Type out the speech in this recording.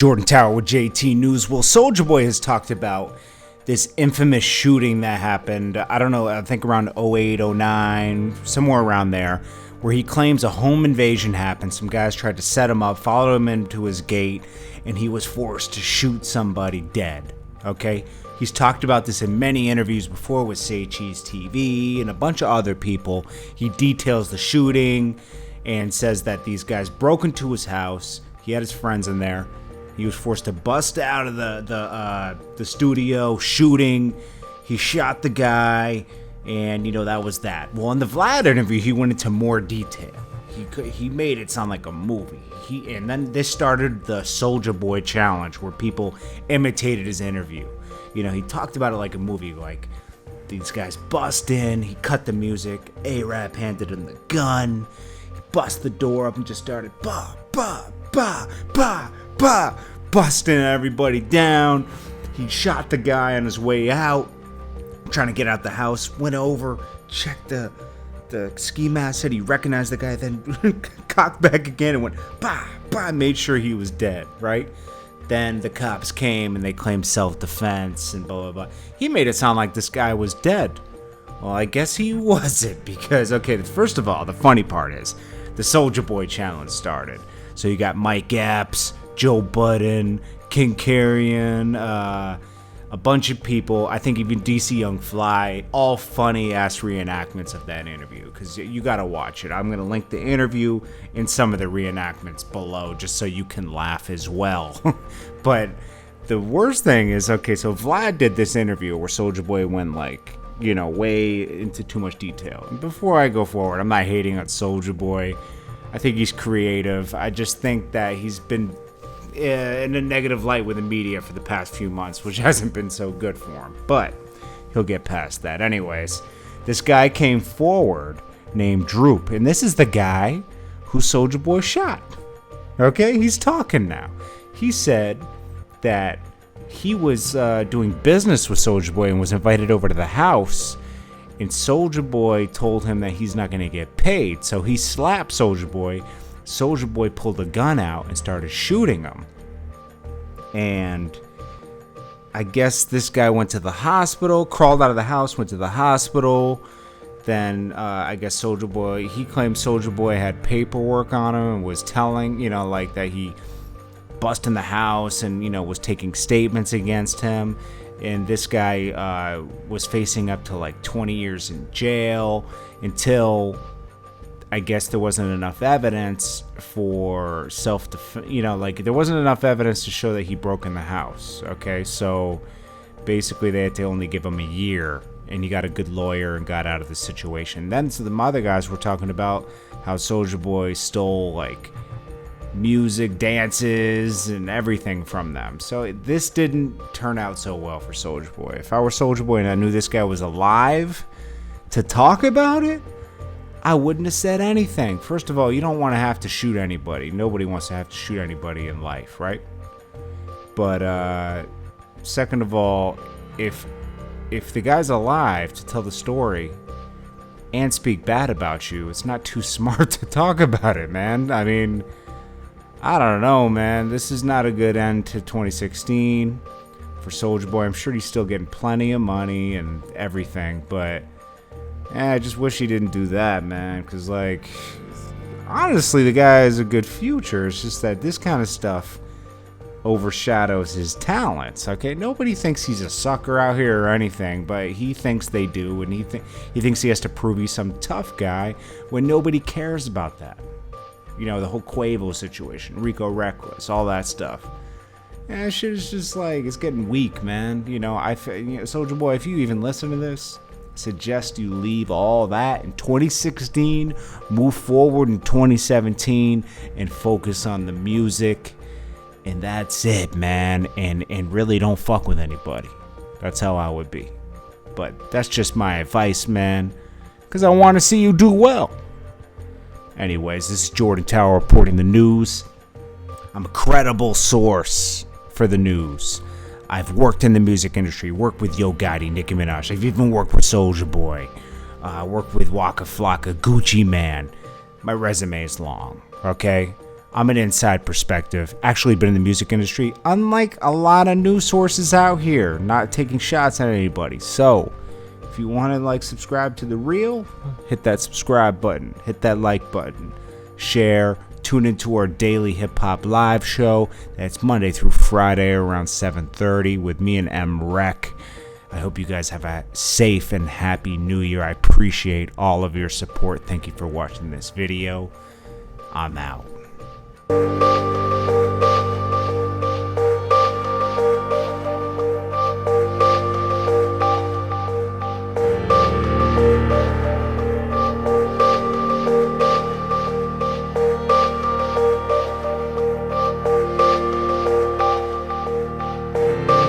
Jordan Tower with JTNEWS. Well, Soulja Boy has talked about this infamous shooting that happened, I don't know, I think around 08, 09, somewhere around there, where he claims a home invasion happened. Some guys tried to set him up, followed him into his gate, and he was forced to shoot somebody dead, okay? He's talked about this in many interviews before with Say Cheese TV and a bunch of other people. He details the shooting and says that these guys broke into his house. He had his friends in there. He was forced to bust out of the studio shooting. He shot the guy, and that was that. Well, in the Vlad interview, he went into more detail. He made it sound like a movie. And then this started the Soulja Boy challenge, where people imitated his interview. He talked about it like a movie, like these guys bust in. He cut the music. A-Rap handed him the gun. He bust the door up and just started ba ba ba ba ba, busting everybody down. He shot the guy on his way out, trying to get out the house. Went over, checked the ski mask, said he recognized the guy, then cocked back again and went bah bah, made sure he was dead, right? Then the cops came and they claimed self-defense and blah blah blah. He made it sound like this guy was dead. Well, I guess he wasn't, because first of all, the funny part is the Soulja Boy challenge started. So you got Mike Epps, Joe Budden, King Carrion, a bunch of people, I think even DC Young Fly, all funny ass reenactments of that interview, because you gotta watch it. I'm gonna link the interview and some of the reenactments below just so you can laugh as well. But the worst thing is, so Vlad did this interview where Soulja Boy went way into too much detail. And before I go forward, I'm not hating on Soulja Boy. I think he's creative. I just think that he's been in a negative light with the media for the past few months, which hasn't been so good for him. But he'll get past that. Anyways, this guy came forward named Droop, and this is the guy who Soulja Boy shot. Okay, he's talking now. He said that he was doing business with Soulja Boy and was invited over to the house, and Soulja Boy told him that he's not going to get paid, so he slapped Soulja Boy. Soulja Boy pulled a gun out and started shooting him. And I guess this guy went to the hospital, crawled out of the house, went to the hospital. Then I guess Soulja Boy, he claimed Soulja Boy had paperwork on him and was telling, that he bust in the house and, was taking statements against him. And this guy was facing up to 20 years in jail until I guess there wasn't enough evidence for self-defense, there wasn't enough evidence to show that he broke in the house, okay? So basically they had to only give him a year, and he got a good lawyer and got out of the situation. Then some other guys were talking about how Soulja Boy stole, music, dances, and everything from them. So this didn't turn out so well for Soulja Boy. If I were Soulja Boy and I knew this guy was alive to talk about it, I wouldn't have said anything. First of all, you don't want to have to shoot anybody. Nobody wants to have to shoot anybody in life, right? But second of all, if the guy's alive to tell the story and speak bad about you, it's not too smart to talk about it, man. I mean, I don't know, man. This is not a good end to 2016 for Soulja Boy. I'm sure he's still getting plenty of money and everything, but I just wish he didn't do that, man, because, honestly, the guy has a good future. It's just that this kind of stuff overshadows his talents, okay? Nobody thinks he's a sucker out here or anything, but he thinks they do, and he thinks he has to prove he's some tough guy when nobody cares about that. The whole Quavo situation, Rico Reckless, all that stuff. Yeah, shit is just, it's getting weak, man. Soulja Boy, if you even listen to this, suggest you leave all that in 2016, move forward in 2017, and focus on the music, and that's it, man. And really don't fuck with anybody. That's how I would be. But that's just my advice, man, because I want to see you do well. Anyways, this is Jordan Tower reporting the news. I'm a credible source for the news. I've worked in the music industry, worked with Yo Gotti, Nicki Minaj. I've even worked with Soulja Boy, worked with Waka Flocka, Gucci Man. My resume is long, okay? I'm an inside perspective. Actually been in the music industry, unlike a lot of news sources out here, not taking shots at anybody. So, if you want to like subscribe to The Real, hit that subscribe button, hit that like button, share, tune into our daily hip hop live show. That's Monday through Friday around 7:30 with me and M Rec. I hope you guys have a safe and happy new year. I appreciate all of your support. Thank you for watching this video. I'm out.